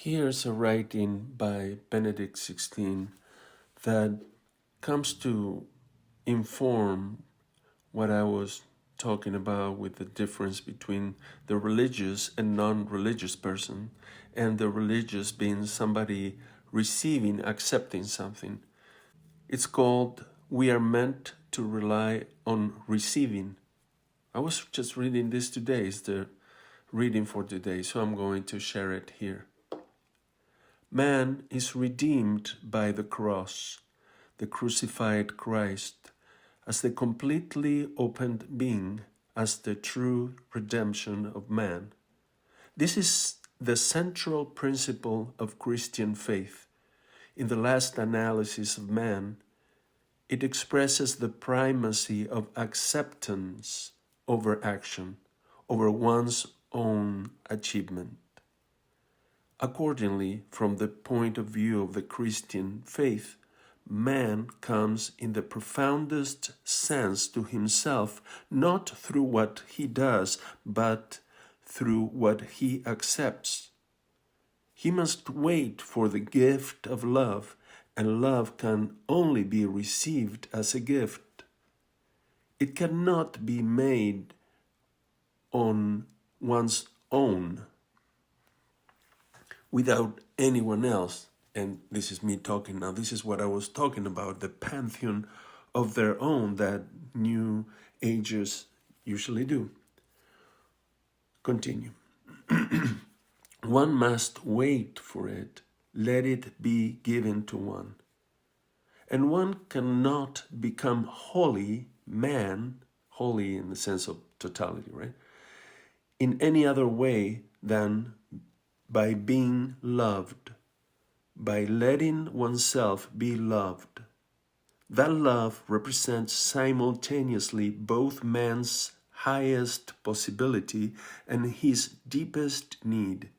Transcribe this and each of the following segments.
Here's a writing by Benedict XVI that comes to inform what I was talking about with the difference between the religious and non-religious person, and the religious being somebody receiving, accepting something. It's called "We Are Meant to Rely on Receiving." I was just reading this today. It's the reading for today, so I'm going to share it here. Man is redeemed by the cross, the crucified Christ, as the completely opened being, as the true redemption of man. This is the central principle of Christian faith. In the last analysis of man, it expresses the primacy of acceptance over action, over one's own achievement. Accordingly, from the point of view of the Christian faith, man comes in the profoundest sense to himself, not through what he does, but through what he accepts. He must wait for the gift of love, and love can only be received as a gift. It cannot be made on one's own without anyone else. And this is me talking now. This is what I was talking about, the pantheon of their own that New Agers usually do. Continue. One must wait for it, let it be given to one. And one cannot become holy man, holy in the sense of totality, right? In any other way than by being loved, by letting oneself be loved. That love represents simultaneously both man's highest possibility and his deepest need,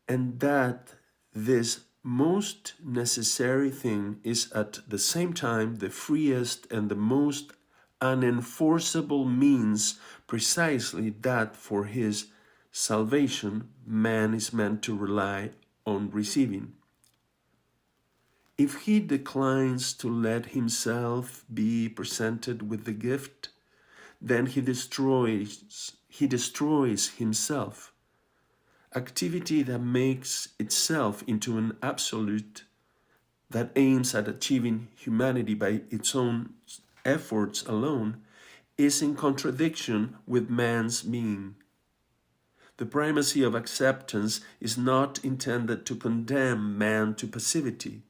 and that this most necessary thing is at the same time the freest and the most unenforceable means, precisely that for his salvation man is meant to rely on receiving. If he declines to let himself be presented with the gift, then he destroys himself. Activity that makes itself into an absolute, that aims at achieving humanity by its own efforts alone, is in contradiction with man's being. The primacy of acceptance is not intended to condemn man to passivity.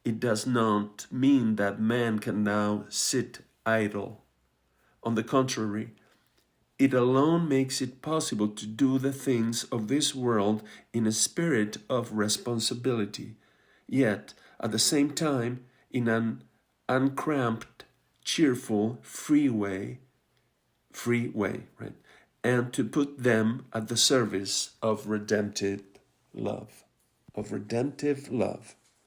It does not mean that man can now sit idle. On the contrary, it alone makes it possible to do the things of this world in a spirit of responsibility, yet at the same time in an uncramped, cheerful, free way, right? And to put them at the service of redemptive love.